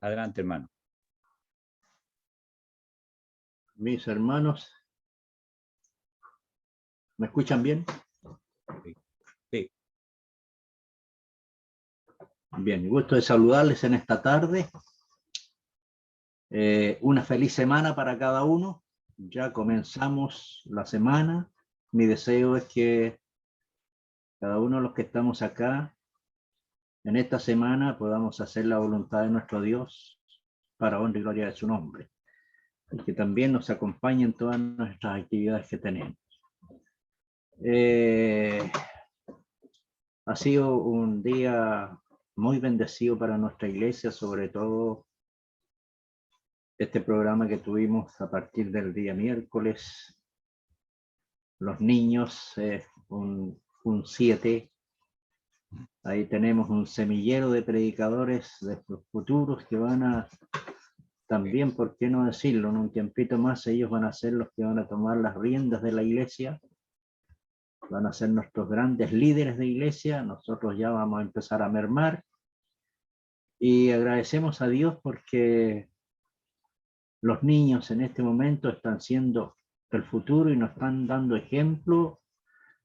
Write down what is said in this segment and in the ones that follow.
Adelante, hermano. Mis hermanos, ¿me escuchan bien? Sí. Bien, gusto de saludarles en esta tarde. Una feliz semana para cada uno. Ya comenzamos la semana. Mi deseo es que cada uno de los que estamos acá en esta semana podamos hacer la voluntad de nuestro Dios para honra y gloria de su nombre. Y que también nos acompañe en todas nuestras actividades que tenemos. Ha sido un día muy bendecido para nuestra iglesia, sobre todo este programa que tuvimos a partir del día miércoles. Los niños, un 7. Ahí tenemos un semillero de predicadores de futuros que van a, también, ¿por qué no decirlo? En un tiempito más ellos van a ser los que van a tomar las riendas de la iglesia. Van a ser nuestros grandes líderes de iglesia. Nosotros ya vamos a empezar a mermar. Y agradecemos a Dios porque los niños en este momento están siendo el futuro y nos están dando ejemplo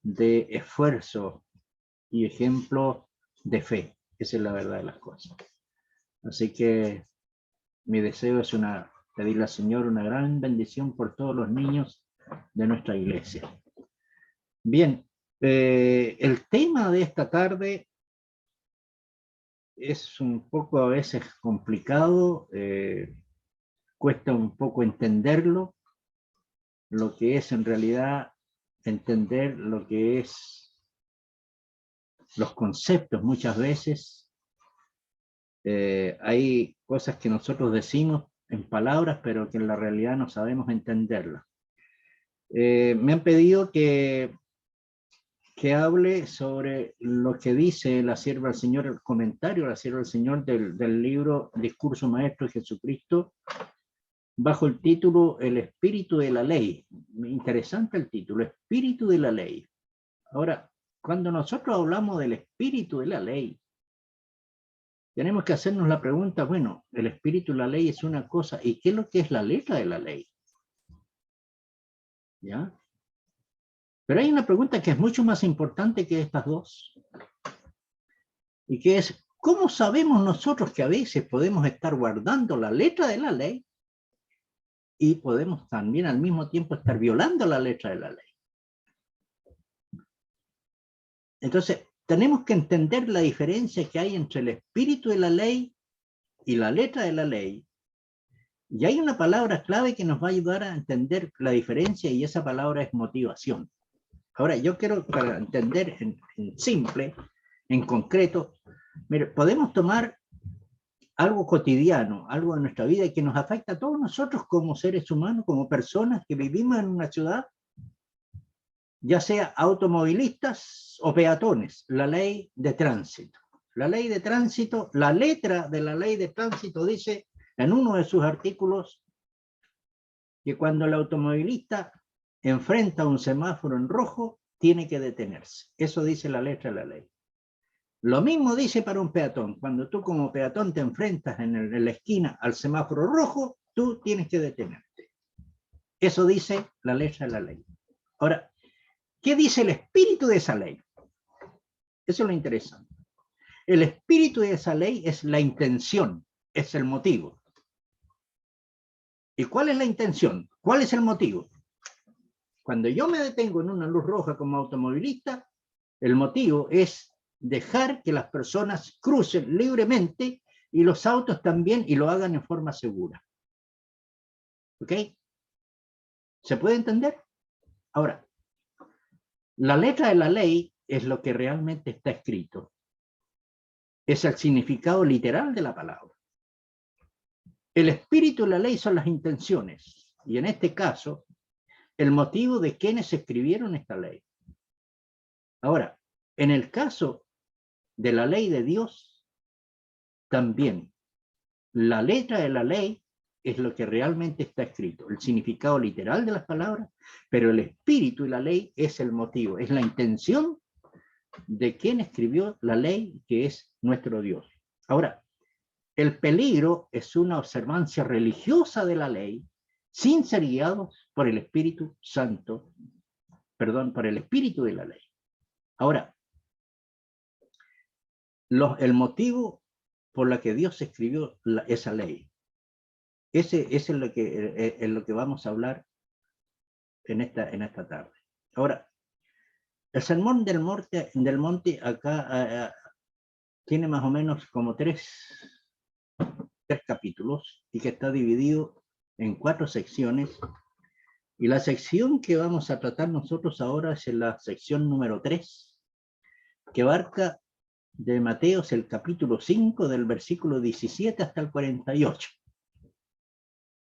de esfuerzo y ejemplo de fe. Esa es la verdad de las cosas. Así que mi deseo es pedirle al Señor una gran bendición por todos los niños de nuestra iglesia. Bien, el tema de esta tarde es un poco a veces complicado, cuesta un poco entenderlo, lo que es en realidad entender lo que es los conceptos muchas veces. Hay cosas que nosotros decimos en palabras, pero que en la realidad no sabemos entenderlas. Me han pedido que hable sobre lo que dice la sierva del Señor, el comentario de la sierva del Señor del libro Discurso Maestro de Jesucristo, bajo el título El Espíritu de la Ley. Interesante el título, Espíritu de la Ley. Ahora, cuando nosotros hablamos del Espíritu de la Ley, tenemos que hacernos la pregunta, bueno, el Espíritu de la Ley es una cosa, ¿y qué es lo que es la letra de la ley? ¿Ya? Pero hay una pregunta que es mucho más importante que estas dos, y que es, ¿cómo sabemos nosotros que a veces podemos estar guardando la letra de la ley y podemos también al mismo tiempo estar violando la letra de la ley? Entonces, tenemos que entender la diferencia que hay entre el espíritu de la ley y la letra de la ley. Y hay una palabra clave que nos va a ayudar a entender la diferencia, y esa palabra es motivación. Ahora, yo quiero, para entender en simple, en concreto, mire, podemos tomar algo cotidiano, algo de nuestra vida que nos afecta a todos nosotros como seres humanos, como personas que vivimos en una ciudad, ya sea automovilistas o peatones, la ley de tránsito. La ley de tránsito, la letra de la ley de tránsito dice en uno de sus artículos que cuando el automovilista enfrenta un semáforo en rojo, tiene que detenerse. Eso dice la letra de la ley. Lo mismo dice para un peatón. Cuando tú como peatón te enfrentas en la esquina al semáforo rojo, tú tienes que detenerte. Eso dice la letra de la ley. Ahora, ¿qué dice el espíritu de esa ley? Eso es lo interesante. El espíritu de esa ley es la intención, es el motivo. ¿Y cuál es la intención? ¿Cuál es el motivo? Cuando yo me detengo en una luz roja como automovilista, el motivo es dejar que las personas crucen libremente y los autos también, y lo hagan en forma segura. ¿Ok? ¿Se puede entender? Ahora, la letra de la ley es lo que realmente está escrito. Es el significado literal de la palabra. El espíritu de la ley son las intenciones, y en este caso, el motivo de quienes escribieron esta ley. Ahora, en el caso de la ley de Dios, también la letra de la ley es lo que realmente está escrito, el significado literal de las palabras, pero el espíritu y la ley es el motivo, es la intención de quien escribió la ley, que es nuestro Dios. Ahora, el peligro es una observancia religiosa de la ley sin ser guiados por el Espíritu Santo, perdón, por el Espíritu de la ley. Ahora, el motivo por la que Dios escribió esa ley, ese es lo que vamos a hablar en esta tarde. Ahora, el Sermón del Monte acá tiene más o menos como tres capítulos y que está dividido en 4 secciones. Y la sección que vamos a tratar nosotros ahora es la sección número 3, que abarca de Mateos el capítulo 5 del versículo 17 hasta el 48.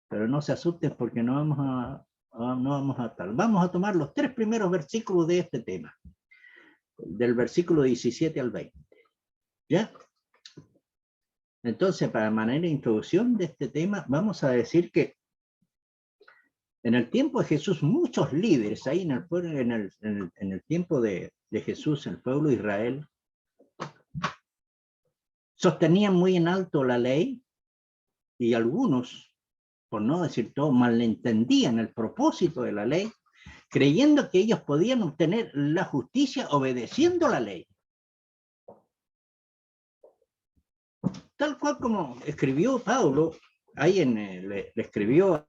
Pero no se asusten porque no vamos a tomar los 3 primeros versículos de este tema, del versículo 17 al 20. ¿Ya? Entonces, para manera de introducción de este tema, vamos a decir que en el tiempo de Jesús, muchos líderes, ahí en el tiempo de Jesús, el pueblo de Israel, sostenían muy en alto la ley, y algunos, por no decir todo, malentendían el propósito de la ley, creyendo que ellos podían obtener la justicia obedeciendo la ley. Tal cual como escribió Pablo, ahí le escribió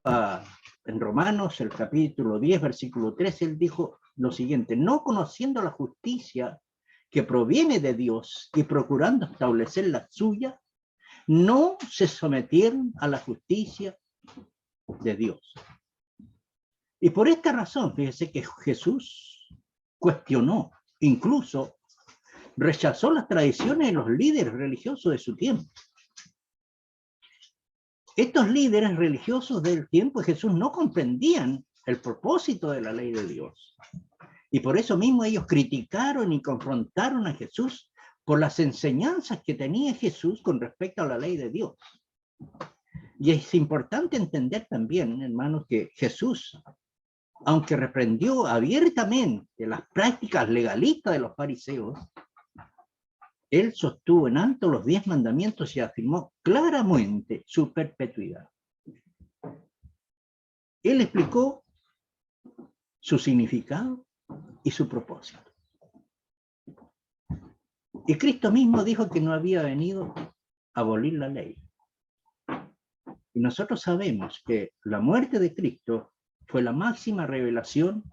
en Romanos, el capítulo 10, versículo 13, él dijo lo siguiente: no conociendo la justicia que proviene de Dios y procurando establecer la suya, no se sometieron a la justicia de Dios. Y por esta razón, fíjese que Jesús cuestionó, incluso rechazó las tradiciones de los líderes religiosos de su tiempo. Estos líderes religiosos del tiempo de Jesús no comprendían el propósito de la ley de Dios. Y por eso mismo ellos criticaron y confrontaron a Jesús por las enseñanzas que tenía Jesús con respecto a la ley de Dios. Y es importante entender también, hermanos, que Jesús, aunque reprendió abiertamente las prácticas legalistas de los fariseos, él sostuvo en alto los 10 mandamientos y afirmó claramente su perpetuidad. Él explicó su significado y su propósito. Y Cristo mismo dijo que no había venido a abolir la ley. Y nosotros sabemos que la muerte de Cristo fue la máxima revelación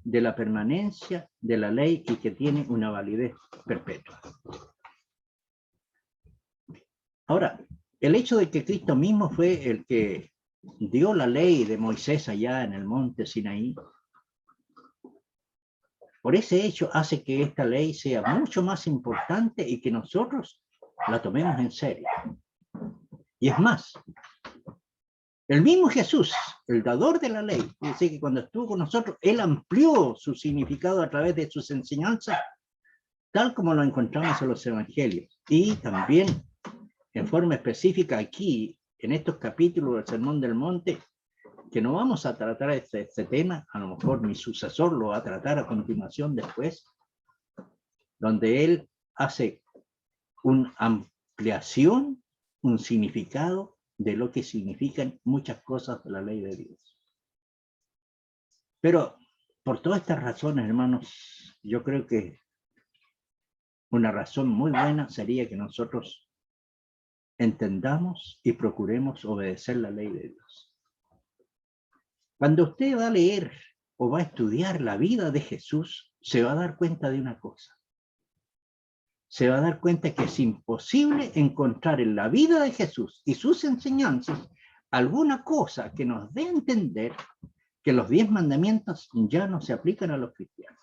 de la permanencia de la ley y que tiene una validez perpetua. Ahora, el hecho de que Cristo mismo fue el que dio la ley de Moisés allá en el monte Sinaí, por ese hecho hace que esta ley sea mucho más importante y que nosotros la tomemos en serio. Y es más, el mismo Jesús, el dador de la ley, dice que cuando estuvo con nosotros, él amplió su significado a través de sus enseñanzas, tal como lo encontramos en los evangelios. Y también, en forma específica aquí, en estos capítulos del Sermón del Monte, que no vamos a tratar este tema, a lo mejor mi sucesor lo va a tratar a continuación después, donde él hace una ampliación, un significado de lo que significan muchas cosas de la ley de Dios. Pero por todas estas razones, hermanos, yo creo que una razón muy buena sería que nosotros entendamos y procuremos obedecer la ley de Dios. Cuando usted va a leer o va a estudiar la vida de Jesús, se va a dar cuenta de una cosa. Se va a dar cuenta que es imposible encontrar en la vida de Jesús y sus enseñanzas alguna cosa que nos dé a entender que los 10 mandamientos ya no se aplican a los cristianos.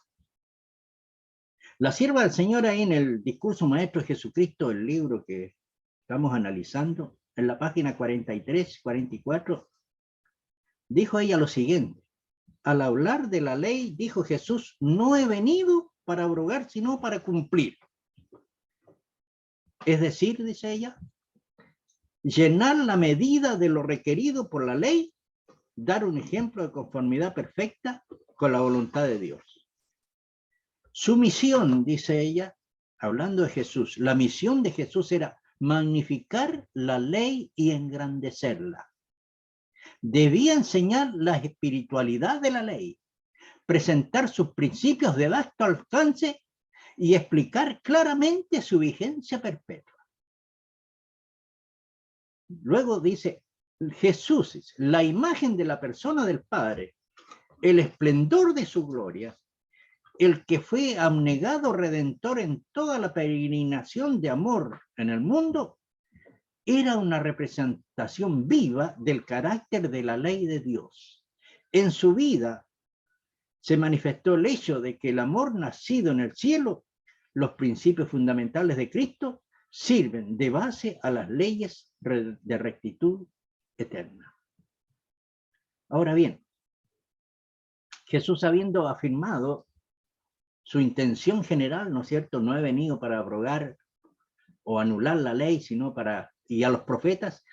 La sierva del Señor ahí en el discurso maestro de Jesucristo, el libro que estamos analizando, en la página 43, 44, dijo ella lo siguiente: al hablar de la ley, dijo Jesús, no he venido para abrogar, sino para cumplir. Es decir, dice ella, llenar la medida de lo requerido por la ley, dar un ejemplo de conformidad perfecta con la voluntad de Dios. Su misión, dice ella, hablando de Jesús, la misión de Jesús era magnificar la ley y engrandecerla. Debía enseñar la espiritualidad de la ley, presentar sus principios de vasto alcance y explicar claramente su vigencia perpetua. Luego dice, Jesús es la imagen de la persona del Padre, el esplendor de su gloria, el que fue abnegado redentor en toda la peregrinación de amor en el mundo, era una representación viva del carácter de la ley de Dios. En su vida se manifestó el hecho de que el amor nacido en el cielo, los principios fundamentales de Cristo, sirven de base a las leyes de rectitud eterna. Ahora bien, Jesús, habiendo afirmado su intención general, ¿no es cierto? No he venido para abrogar o anular la ley, sino para, y a los profetas,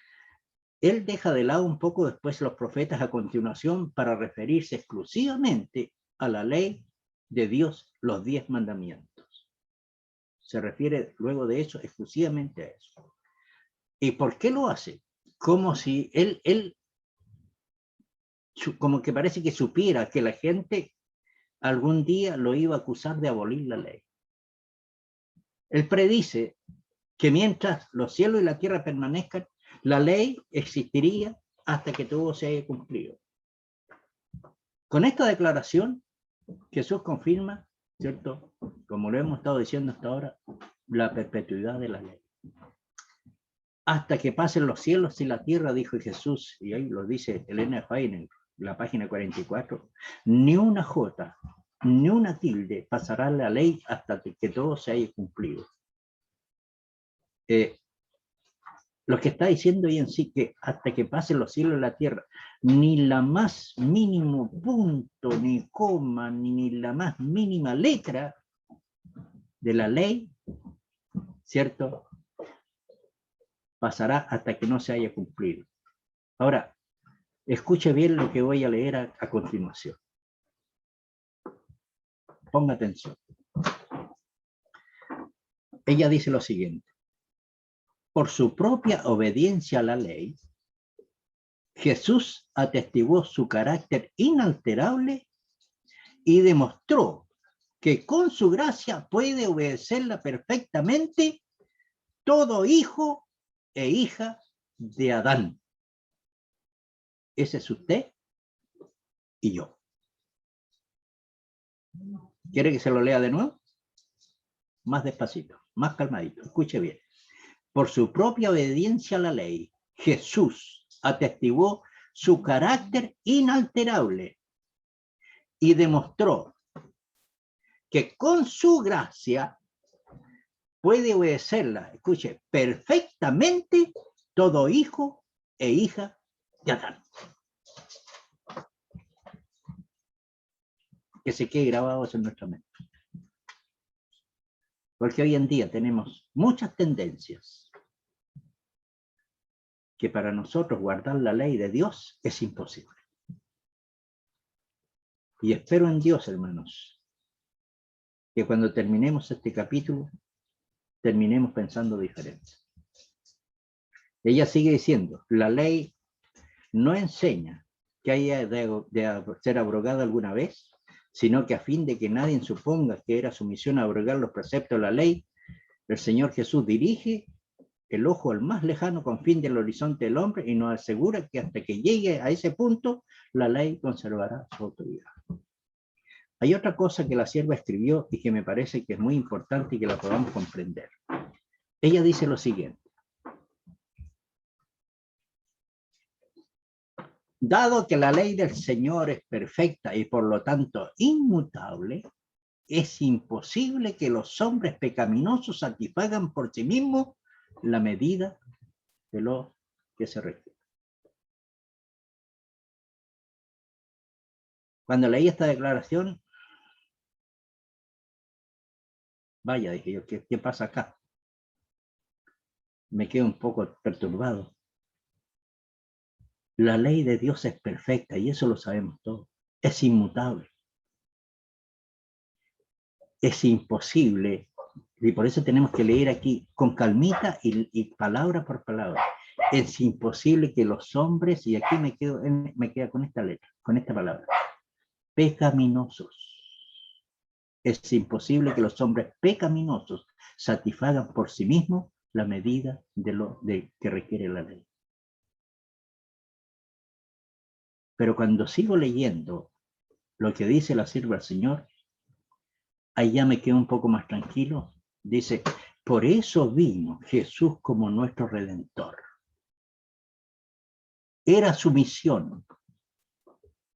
él deja de lado un poco después los profetas a continuación para referirse exclusivamente a la ley de Dios, los 10 mandamientos. Se refiere luego de eso exclusivamente a eso. ¿Y por qué lo hace? Como si él como que parece que supiera que la gente algún día lo iba a acusar de abolir la ley. Él predice que mientras los cielos y la tierra permanezcan, la ley existiría hasta que todo se haya cumplido. Con esta declaración, Jesús confirma, ¿cierto? Como lo hemos estado diciendo hasta ahora, la perpetuidad de la ley. Hasta que pasen los cielos y la tierra, dijo Jesús, y ahí lo dice Elena White en la página 44, ni una jota, ni una tilde pasará la ley hasta que todo se haya cumplido. Lo que está diciendo ahí en sí, que hasta que pasen los cielos y la tierra, ni la más mínimo punto, ni coma, ni la más mínima letra de la ley, ¿cierto?, pasará hasta que no se haya cumplido. Ahora, escuche bien lo que voy a leer a continuación. Ponga atención. Ella dice lo siguiente. Por su propia obediencia a la ley, Jesús atestiguó su carácter inalterable y demostró que con su gracia puede obedecerla perfectamente todo hijo e hija de Adán. Ese es usted y yo. ¿Quiere que se lo lea de nuevo? Más despacito, más calmadito. Escuche bien. Por su propia obediencia a la ley, Jesús atestiguó su carácter inalterable y demostró que con su gracia puede obedecerla, escuche, perfectamente todo hijo e hija de Adán. Que se quede grabado eso en nuestra mente. Porque hoy en día tenemos muchas tendencias que para nosotros guardar la ley de Dios es imposible. Y espero en Dios, hermanos, que cuando terminemos este capítulo, terminemos pensando diferente. Ella sigue diciendo, la ley no enseña que haya de ser abrogada alguna vez, sino que a fin de que nadie suponga que era su misión abrogar los preceptos de la ley, el Señor Jesús dirige el ojo al más lejano confín del horizonte del hombre y nos asegura que hasta que llegue a ese punto, la ley conservará su autoridad. Hay otra cosa que la sierva escribió y que me parece que es muy importante y que la podamos comprender. Ella dice lo siguiente. Dado que la ley del Señor es perfecta y por lo tanto inmutable, es imposible que los hombres pecaminosos satisfagan por sí mismos la medida de lo que se requiere. Cuando leí esta declaración, vaya, dije yo, ¿qué pasa acá? Me quedo un poco perturbado. La ley de Dios es perfecta y eso lo sabemos todos. Es inmutable. Es imposible Y por eso tenemos que leer aquí con calmita y palabra por palabra. Es imposible que los hombres, y aquí me quedo con esta letra, con esta palabra, pecaminosos. Es imposible que los hombres pecaminosos satisfagan por sí mismos la medida que requiere la ley. Pero cuando sigo leyendo lo que dice la sierva del Señor, ahí ya me quedo un poco más tranquilo. Dice, por eso vino Jesús como nuestro Redentor. Era su misión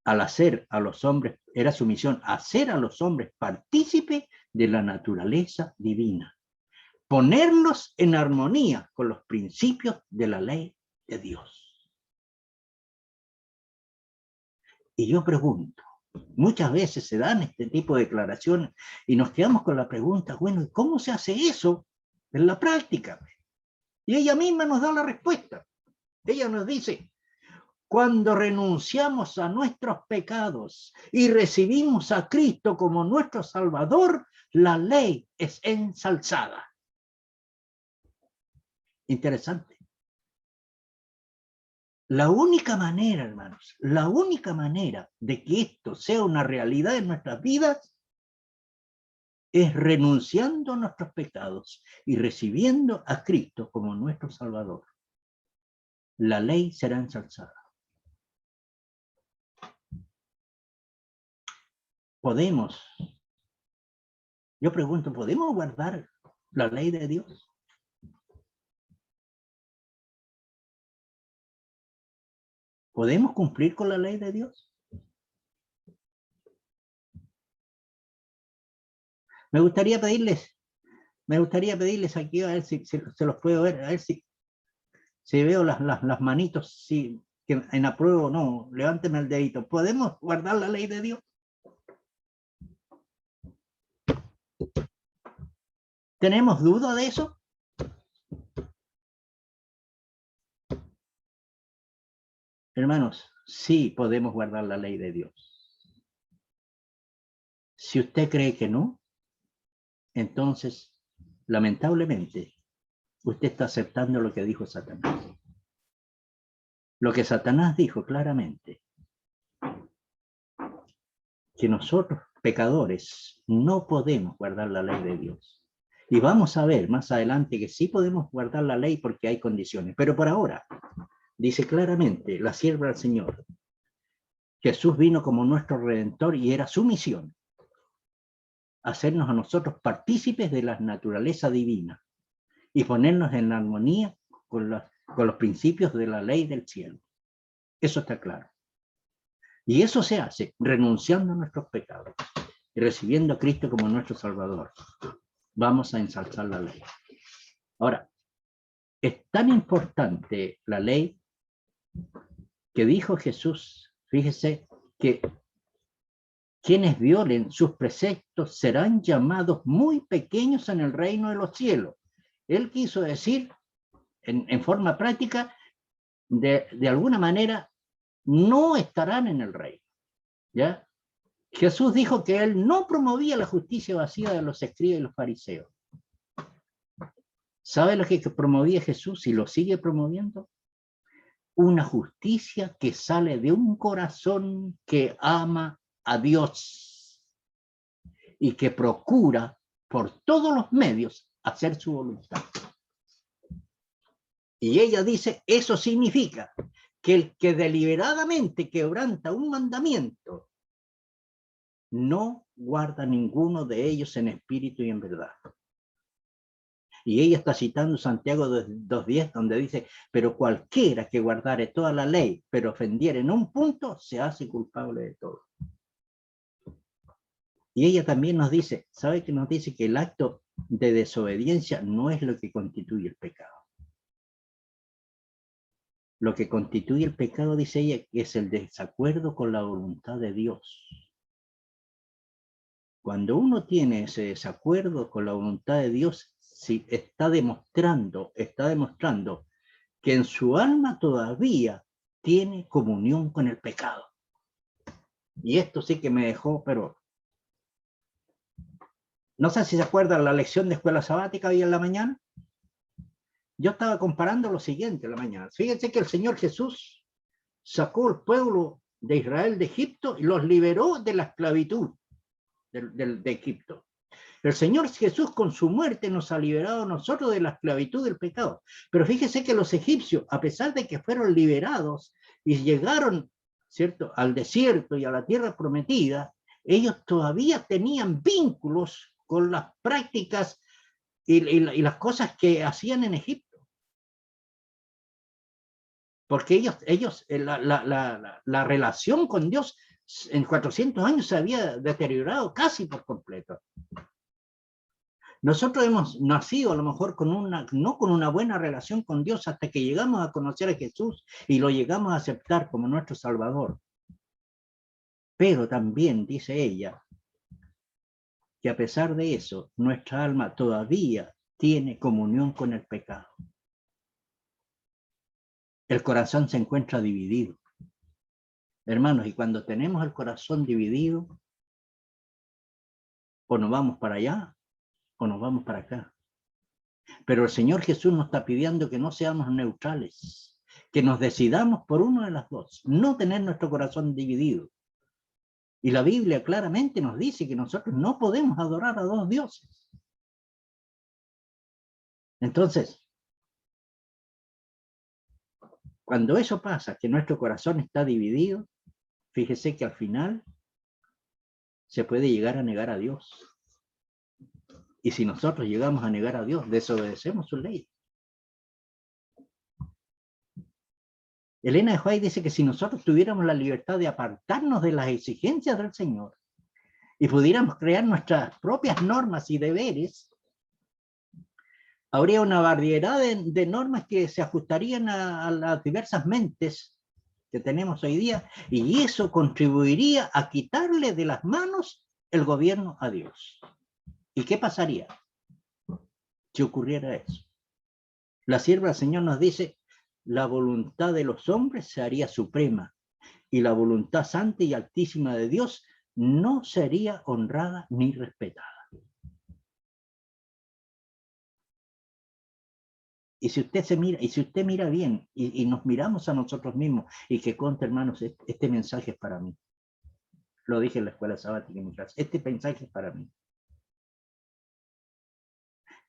al hacer a los hombres, era su misión hacer a los hombres partícipes de la naturaleza divina, ponerlos en armonía con los principios de la ley de Dios. Y yo pregunto, muchas veces se dan este tipo de declaraciones y nos quedamos con la pregunta, bueno, ¿cómo se hace eso en la práctica? Y ella misma nos da la respuesta. Ella nos dice, cuando renunciamos a nuestros pecados y recibimos a Cristo como nuestro Salvador, la ley es ensalzada. Interesante. La única manera, hermanos, la única manera de que esto sea una realidad en nuestras vidas es renunciando a nuestros pecados y recibiendo a Cristo como nuestro Salvador. La ley será ensalzada. Podemos, yo pregunto, ¿podemos guardar la ley de Dios? ¿Podemos cumplir con la ley de Dios? Me gustaría pedirles aquí, a ver si se los puedo ver, a ver si veo las manitos, si que en apruebo o no, levánteme el dedito. ¿Podemos guardar la ley de Dios? ¿Tenemos duda de eso? Hermanos, sí podemos guardar la ley de Dios. Si usted cree que no, entonces, lamentablemente, usted está aceptando lo que dijo Satanás. Lo que Satanás dijo claramente, que nosotros, pecadores, no podemos guardar la ley de Dios. Y vamos a ver más adelante que sí podemos guardar la ley porque hay condiciones. Pero por ahora, dice claramente la sierva del Señor, Jesús vino como nuestro Redentor y era su misión hacernos a nosotros partícipes de la naturaleza divina y ponernos en armonía con los principios de la ley del cielo. Eso está claro. Y eso se hace renunciando a nuestros pecados y recibiendo a Cristo como nuestro Salvador. Vamos a ensalzar la ley. Ahora, es tan importante la ley que dijo Jesús, fíjese, que quienes violen sus preceptos serán llamados muy pequeños en el reino de los cielos. Él quiso decir, en forma práctica, de alguna manera, no estarán en el reino. ¿Ya? Jesús dijo que él no promovía la justicia vacía de los escribas y los fariseos. ¿Sabe lo que promovía Jesús y lo sigue promoviendo? Una justicia que sale de un corazón que ama a Dios y que procura por todos los medios hacer su voluntad. Y ella dice, eso significa que el que deliberadamente quebranta un mandamiento no guarda ninguno de ellos en espíritu y en verdad. Y ella está citando Santiago 2:10, donde dice, pero cualquiera que guardare toda la ley, pero ofendiere en un punto, se hace culpable de todo. Y ella también nos dice, ¿sabe que nos dice que el acto de desobediencia no es lo que constituye el pecado? Lo que constituye el pecado, dice ella, es el desacuerdo con la voluntad de Dios. Cuando uno tiene ese desacuerdo con la voluntad de Dios, sí, está demostrando que en su alma todavía tiene comunión con el pecado. Y esto sí que me dejó, pero No sé si se acuerdan la lección de escuela sabática hoy en la mañana. Yo estaba comparando lo siguiente en la mañana. Fíjense que el Señor Jesús sacó al pueblo de Israel de Egipto y los liberó de la esclavitud de Egipto. El Señor Jesús con su muerte nos ha liberado a nosotros de la esclavitud del pecado. Pero fíjese que los egipcios, a pesar de que fueron liberados y llegaron, ¿cierto?, al desierto y a la tierra prometida, ellos todavía tenían vínculos con las prácticas y las cosas que hacían en Egipto. Porque la relación con Dios en 400 años se había deteriorado casi por completo. Nosotros hemos nacido a lo mejor no con una buena relación con Dios hasta que llegamos a conocer a Jesús y lo llegamos a aceptar como nuestro Salvador. Pero también dice ella que a pesar de eso, nuestra alma todavía tiene comunión con el pecado. El corazón se encuentra dividido. Hermanos, y cuando tenemos el corazón dividido, o nos vamos para allá, o nos vamos para acá. Pero el Señor Jesús nos está pidiendo que no seamos neutrales, que nos decidamos por una de las dos, no tener nuestro corazón dividido. Y la Biblia claramente nos dice que nosotros no podemos adorar a dos dioses. Entonces, cuando eso pasa, que nuestro corazón está dividido, fíjese que al final se puede llegar a negar a Dios. Y si nosotros llegamos a negar a Dios, desobedecemos su ley. Elena de White dice que si nosotros tuviéramos la libertad de apartarnos de las exigencias del Señor y pudiéramos crear nuestras propias normas y deberes, habría una variedad de normas que se ajustarían a las diversas mentes que tenemos hoy día, y eso contribuiría a quitarle de las manos el gobierno a Dios. ¿Y qué pasaría si ocurriera eso? La sierva del Señor nos dice: la voluntad de los hombres se haría suprema, y la voluntad santa y altísima de Dios no sería honrada ni respetada. Y si usted mira bien, y nos miramos a nosotros mismos, y que conste, hermanos, este mensaje es para mí. Lo dije en la escuela sabática en mi clase, este mensaje es para mí.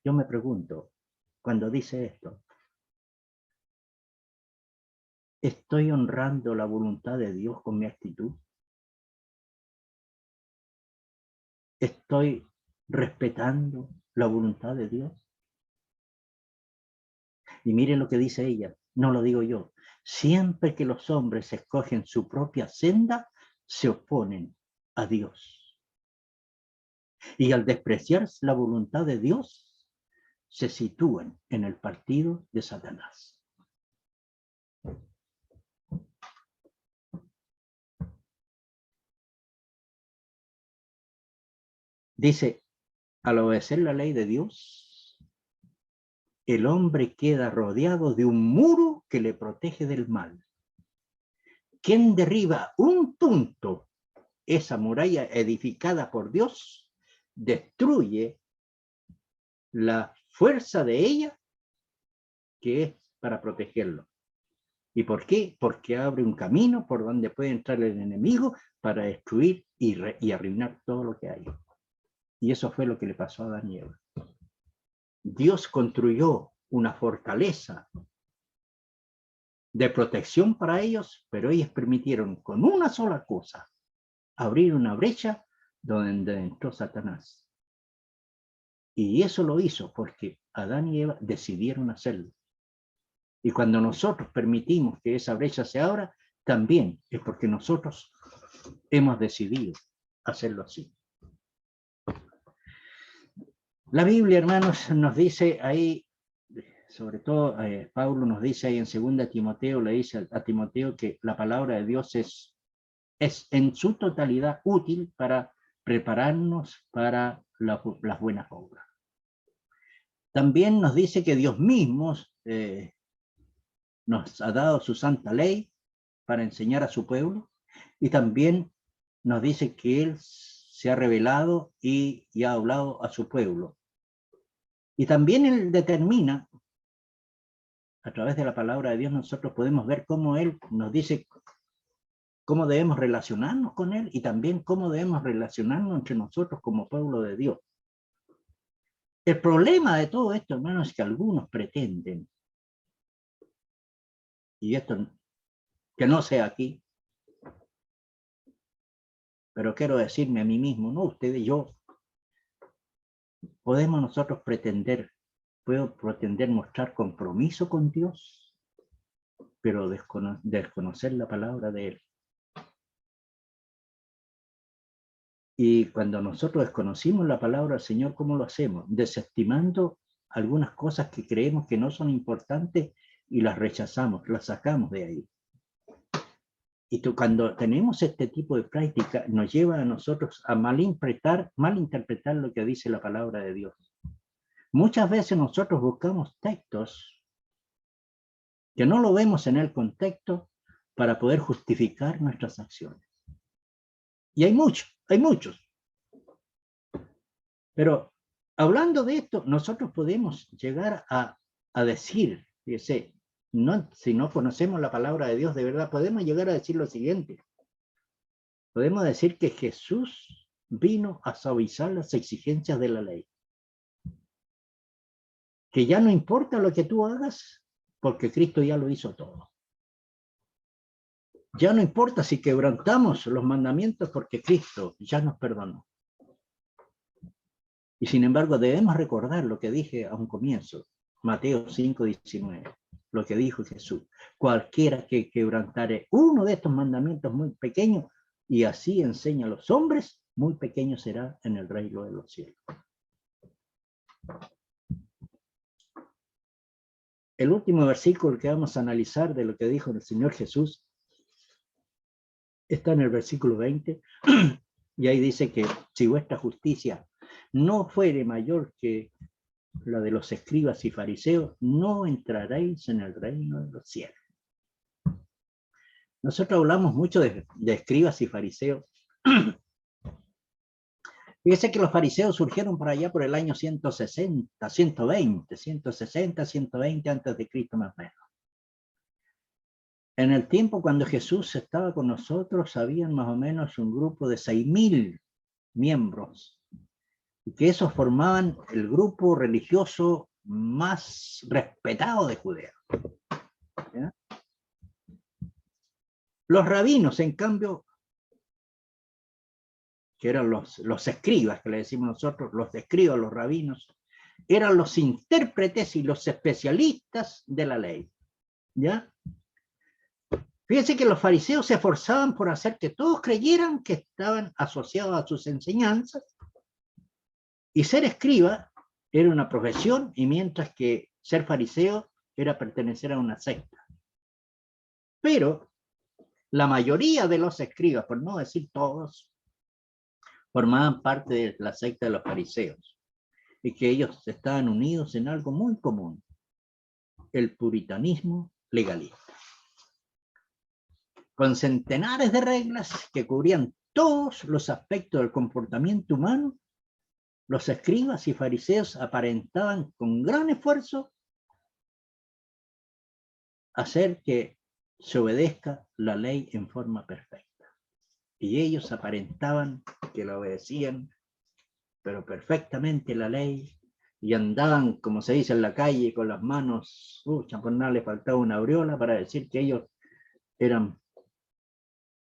Yo me pregunto, cuando dice esto, ¿estoy honrando la voluntad de Dios con mi actitud? ¿Estoy respetando la voluntad de Dios? Y miren lo que dice ella, no lo digo yo. Siempre que los hombres escogen su propia senda, se oponen a Dios. Y al despreciar la voluntad de Dios, se sitúan en el partido de Satanás. Dice, al obedecer la ley de Dios, el hombre queda rodeado de un muro que le protege del mal. Quien derriba un punto, esa muralla edificada por Dios, destruye la fuerza de ella, que es para protegerlo. ¿Y por qué? Porque abre un camino por donde puede entrar el enemigo para destruir y arruinar todo lo que hay. Y eso fue lo que le pasó a Adán y Eva. Dios construyó una fortaleza de protección para ellos, pero ellos permitieron con una sola cosa abrir una brecha donde entró Satanás. Y eso lo hizo porque Adán y Eva decidieron hacerlo. Y cuando nosotros permitimos que esa brecha se abra, también es porque nosotros hemos decidido hacerlo así. La Biblia, hermanos, nos dice ahí, sobre todo Pablo nos dice ahí en 2 Timoteo, le dice a Timoteo que la palabra de Dios es en su totalidad útil para prepararnos para las buenas obras. También nos dice que Dios mismo nos ha dado su santa ley para enseñar a su pueblo, y también nos dice que Él se ha revelado y ha hablado a su pueblo. Y también Él determina, a través de la palabra de Dios, nosotros podemos ver cómo Él nos dice cómo debemos relacionarnos con Él y también cómo debemos relacionarnos entre nosotros como pueblo de Dios. El problema de todo esto, hermanos, es que algunos pretenden, y esto que no sea aquí, pero quiero decirme a mí mismo, no ustedes, yo, podemos nosotros puedo pretender mostrar compromiso con Dios, pero desconocer la palabra de Él. Y cuando nosotros desconocimos la palabra del Señor, ¿cómo lo hacemos? Desestimando algunas cosas que creemos que no son importantes y las rechazamos, las sacamos de ahí. Y cuando tenemos este tipo de práctica, nos lleva a nosotros a malinterpretar lo que dice la palabra de Dios. Muchas veces nosotros buscamos textos que no lo vemos en el contexto para poder justificar nuestras acciones. Y hay muchos. Pero hablando de esto, nosotros podemos llegar a decir, fíjese, si no conocemos la palabra de Dios de verdad, podemos llegar a decir lo siguiente. Podemos decir que Jesús vino a suavizar las exigencias de la ley. Que ya no importa lo que tú hagas, porque Cristo ya lo hizo todo. Ya no importa si quebrantamos los mandamientos, porque Cristo ya nos perdonó. Y sin embargo debemos recordar lo que dije a un comienzo, Mateo 5:19, lo que dijo Jesús. Cualquiera que quebrantare uno de estos mandamientos muy pequeños, y así enseña a los hombres, muy pequeño será en el reino de los cielos. El último versículo que vamos a analizar de lo que dijo el Señor Jesús está en el versículo 20, y ahí dice que si vuestra justicia no fuere mayor que la de los escribas y fariseos, no entraréis en el reino de los cielos. Nosotros hablamos mucho de escribas y fariseos. Fíjese que los fariseos surgieron por allá por el año 160, 120 antes de Cristo más o menos. En el tiempo cuando Jesús estaba con nosotros, habían más o menos un grupo de 6.000 miembros, y que esos formaban el grupo religioso más respetado de Judea. ¿Ya? Los rabinos, en cambio, que eran los escribas, que le decimos nosotros, los escribas, los rabinos, eran los intérpretes y los especialistas de la ley. ¿Ya? Fíjense que los fariseos se esforzaban por hacer que todos creyeran que estaban asociados a sus enseñanzas, y ser escriba era una profesión, y mientras que ser fariseo era pertenecer a una secta. Pero la mayoría de los escribas, por no decir todos, formaban parte de la secta de los fariseos, y que ellos estaban unidos en algo muy común: el puritanismo legalista, con centenares de reglas que cubrían todos los aspectos del comportamiento humano. Los escribas y fariseos aparentaban con gran esfuerzo hacer que se obedezca la ley en forma perfecta. Y ellos aparentaban que la obedecían, pero perfectamente, la ley, y andaban, como se dice en la calle, con las manos, por nada le faltaba una aureola para decir que ellos eran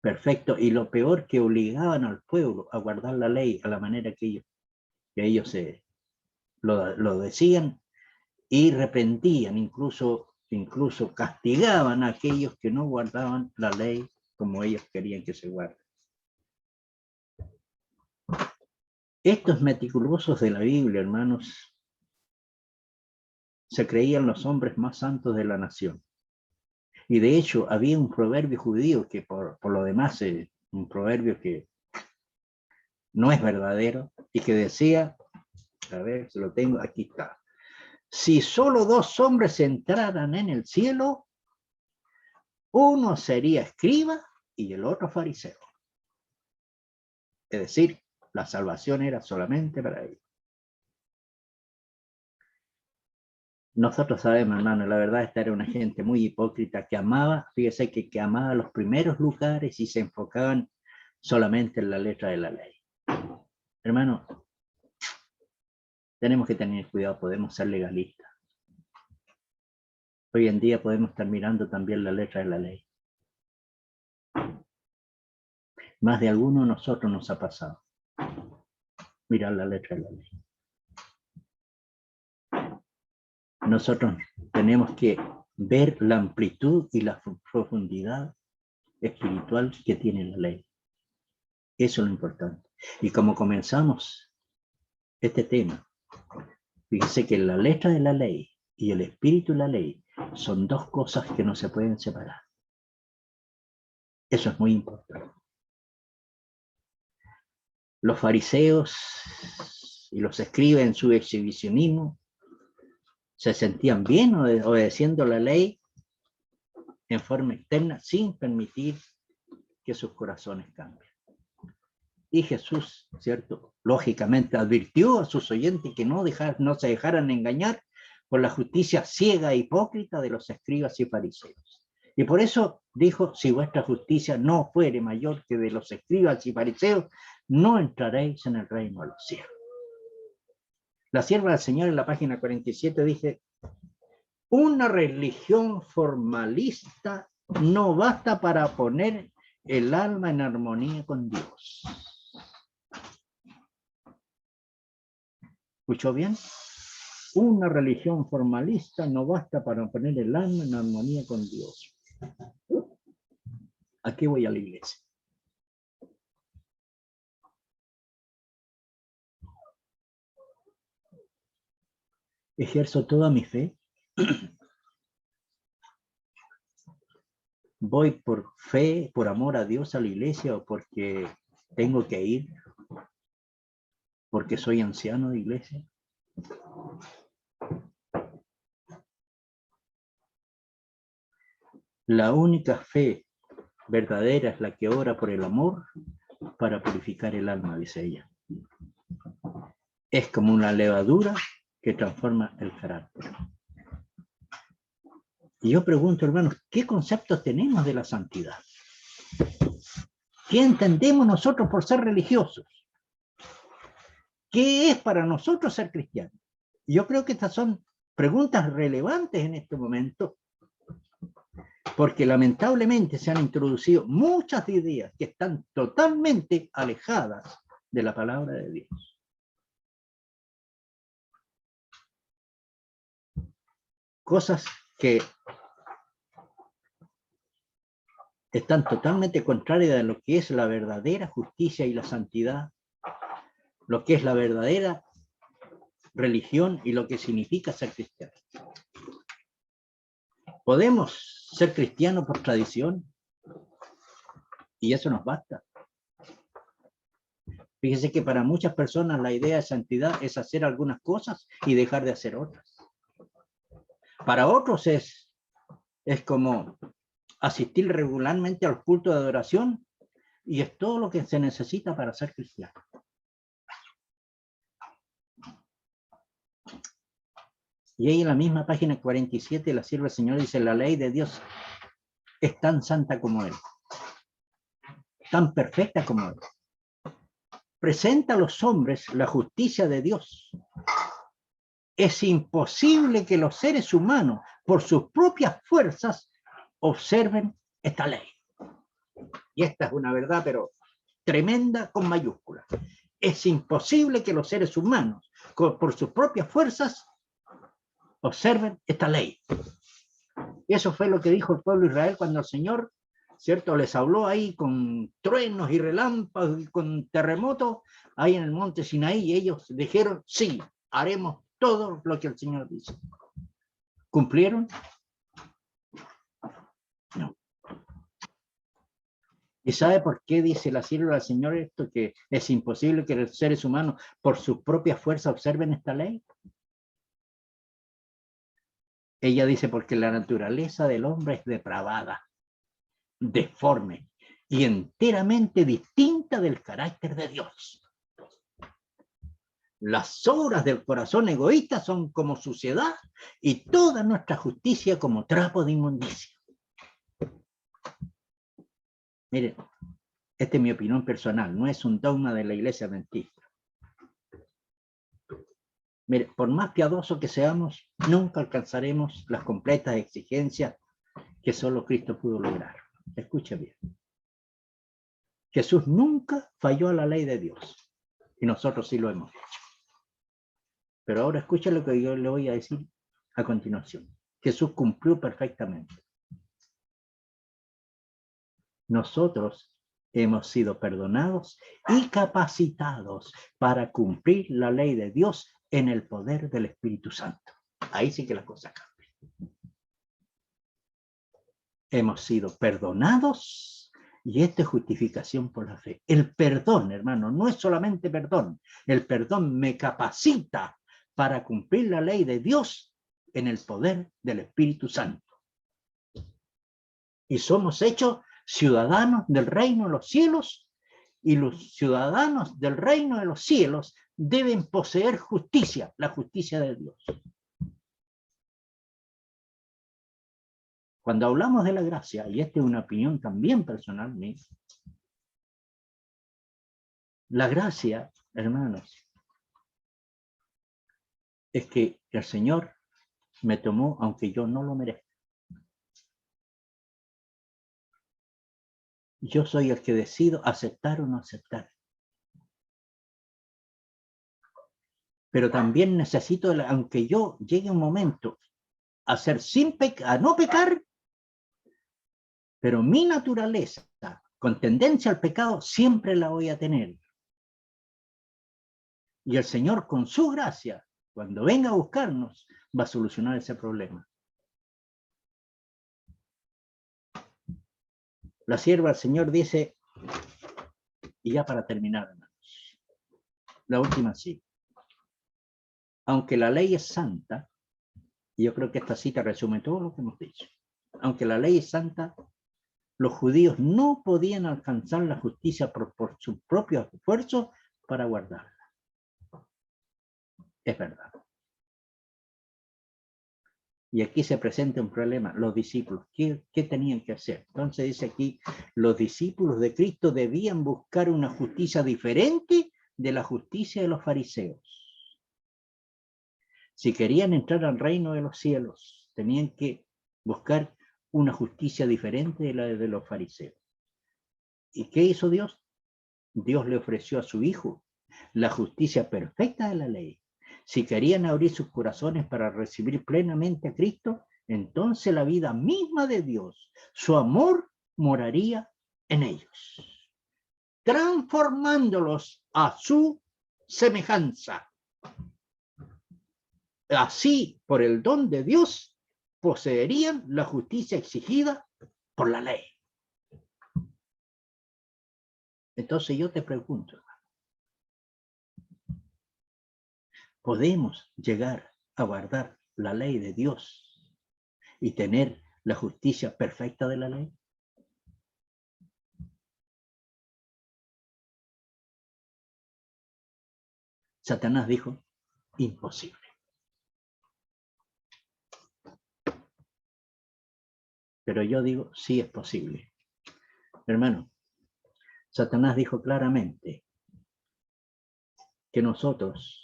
perfectos, y lo peor, que obligaban al pueblo a guardar la ley a la manera que ellos lo decían, y reprendían, incluso castigaban a aquellos que no guardaban la ley como ellos querían que se guarde. Estos meticulosos de la Biblia, hermanos, se creían los hombres más santos de la nación. Y de hecho había un proverbio judío que por lo demás es un proverbio que no es verdadero, y que decía, a ver, se lo tengo, aquí está: si solo 2 hombres entraran en el cielo, uno sería escriba y el otro fariseo. Es decir, la salvación era solamente para ellos. Nosotros sabemos, hermano, la verdad, esta era una gente muy hipócrita que amaba, fíjese que amaba los primeros lugares y se enfocaban solamente en la letra de la ley. Hermano, tenemos que tener cuidado, podemos ser legalistas. Hoy en día podemos estar mirando también la letra de la ley. Más de alguno de nosotros nos ha pasado mirar la letra de la ley. Nosotros tenemos que ver la amplitud y la profundidad espiritual que tiene la ley. Eso es lo importante. Y como comenzamos este tema, fíjese que la letra de la ley y el espíritu de la ley son dos cosas que no se pueden separar. Eso es muy importante. Los fariseos y los escribas en su exhibicionismo se sentían bien obedeciendo la ley en forma externa sin permitir que sus corazones cambien. Y Jesús, ¿cierto? Lógicamente advirtió a sus oyentes que no se dejaran engañar por la justicia ciega e hipócrita de los escribas y fariseos. Y por eso dijo, si vuestra justicia no fuere mayor que de los escribas y fariseos, no entraréis en el reino de los cielos. La sierva del Señor en la página 47 dice, una religión formalista no basta para poner el alma en armonía con Dios. ¿Escuchó bien? Una religión formalista no basta para poner el alma en armonía con Dios. Aquí voy a la iglesia. Ejerzo toda mi fe. Voy por fe, por amor a Dios a la iglesia o porque tengo que ir, porque soy anciano de iglesia. La única fe verdadera es la que ora por el amor para purificar el alma, dice ella. Es como una levadura que transforma el carácter. Y yo pregunto, hermanos, ¿qué conceptos tenemos de la santidad? ¿Qué entendemos nosotros por ser religiosos? ¿Qué es para nosotros ser cristianos? Yo creo que estas son preguntas relevantes en este momento, porque lamentablemente se han introducido muchas ideas que están totalmente alejadas de la palabra de Dios. Cosas que están totalmente contrarias a lo que es la verdadera justicia y la santidad, lo que es la verdadera religión y lo que significa ser cristiano. Podemos ser cristianos por tradición y eso nos basta. Fíjese que para muchas personas la idea de santidad es hacer algunas cosas y dejar de hacer otras. Para otros es como asistir regularmente al culto de adoración y es todo lo que se necesita para ser cristiano. Y ahí en la misma página 47 la sierva del Señor dice, la ley de Dios es tan santa como Él, tan perfecta como Él. Presenta a los hombres la justicia de Dios. Es imposible que los seres humanos, por sus propias fuerzas, observen esta ley. Y esta es una verdad, pero tremenda con mayúsculas. Es imposible que los seres humanos, por sus propias fuerzas, observen esta ley. Y eso fue lo que dijo el pueblo de Israel cuando el Señor, ¿cierto?, les habló ahí con truenos y relámpagos y con terremotos ahí en el monte Sinaí, y ellos dijeron, sí, haremos todo lo que el Señor dice. ¿Cumplieron? No. ¿Y sabe por qué dice la sierva del Señor esto? Que es imposible que los seres humanos por sus propias fuerzas observen esta ley. Ella dice, porque la naturaleza del hombre es depravada, deforme y enteramente distinta del carácter de Dios. Las obras del corazón egoísta son como suciedad y toda nuestra justicia como trapo de inmundicia. Miren, esta es mi opinión personal, no es un dogma de la Iglesia Adventista. Mire, por más piadoso que seamos, nunca alcanzaremos las completas exigencias que solo Cristo pudo lograr. Escuche bien. Jesús nunca falló a la ley de Dios y nosotros sí lo hemos hecho. Pero ahora escucha lo que yo le voy a decir a continuación. Jesús cumplió perfectamente. Nosotros hemos sido perdonados y capacitados para cumplir la ley de Dios en el poder del Espíritu Santo. Ahí sí que la cosa cambia. Hemos sido perdonados y esta es justificación por la fe. El perdón, hermano, no es solamente perdón. El perdón me capacita para cumplir la ley de Dios en el poder del Espíritu Santo. Y somos hechos ciudadanos del reino de los cielos, y los ciudadanos del reino de los cielos deben poseer justicia, la justicia de Dios. Cuando hablamos de la gracia, y esta es una opinión también personal mía, la gracia, hermanos, es que el Señor me tomó aunque yo no lo merezca. Yo soy el que decido aceptar o no aceptar. Pero también necesito, aunque yo llegue un momento a ser a no pecar, pero mi naturaleza con tendencia al pecado siempre la voy a tener. Y el Señor con su gracia, cuando venga a buscarnos, va a solucionar ese problema. La sierva del Señor dice, y ya para terminar, hermanos, la última sí. Aunque la ley es santa, y yo creo que esta cita resume todo lo que hemos dicho, aunque la ley es santa, los judíos no podían alcanzar la justicia por su propio esfuerzo para guardarla. Es verdad. Y aquí se presenta un problema. Los discípulos, ¿qué tenían que hacer? Entonces dice aquí, los discípulos de Cristo debían buscar una justicia diferente de la justicia de los fariseos. Si querían entrar al reino de los cielos, tenían que buscar una justicia diferente de la de los fariseos. ¿Y qué hizo Dios? Dios le ofreció a su Hijo la justicia perfecta de la ley. Si querían abrir sus corazones para recibir plenamente a Cristo, entonces la vida misma de Dios, su amor, moraría en ellos, transformándolos a su semejanza. Así, por el don de Dios, poseerían la justicia exigida por la ley. Entonces yo te pregunto, ¿podemos llegar a guardar la ley de Dios y tener la justicia perfecta de la ley? Satanás dijo, imposible. Pero yo digo, sí es posible. Hermano, Satanás dijo claramente que nosotros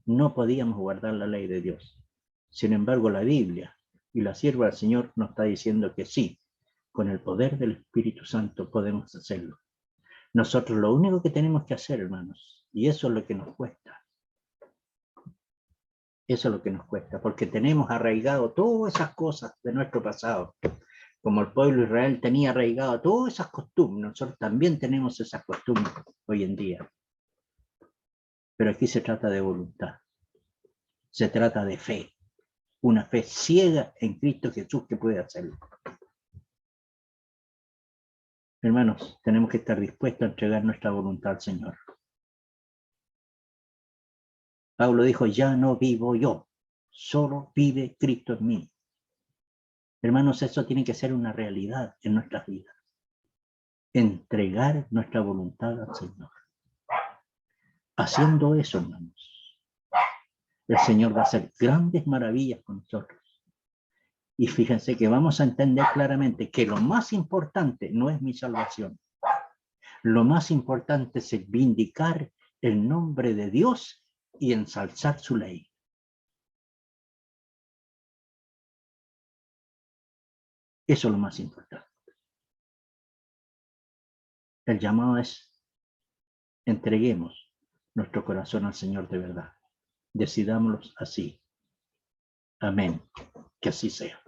no podíamos guardar la ley de Dios. Sin embargo, la Biblia y la sierva del Señor nos está diciendo que sí, con el poder del Espíritu Santo podemos hacerlo. Nosotros lo único que tenemos que hacer, hermanos, y eso es lo que nos cuesta. Eso es lo que nos cuesta, porque tenemos arraigado todas esas cosas de nuestro pasado. Como el pueblo de Israel tenía arraigado todas esas costumbres, nosotros también tenemos esas costumbres hoy en día. Pero aquí se trata de voluntad. Se trata de fe. Una fe ciega en Cristo Jesús que puede hacerlo. Hermanos, tenemos que estar dispuestos a entregar nuestra voluntad al Señor. Pablo dijo, ya no vivo yo, solo vive Cristo en mí. Hermanos, eso tiene que ser una realidad en nuestras vidas. Entregar nuestra voluntad al Señor. Haciendo eso, hermanos, el Señor va a hacer grandes maravillas con nosotros. Y fíjense que vamos a entender claramente que lo más importante no es mi salvación. Lo más importante es vindicar el nombre de Dios y ensalzar su ley. Eso es lo más importante. El llamado es: entreguemos nuestro corazón al Señor de verdad. Decidámoslo así. Amén. Que así sea.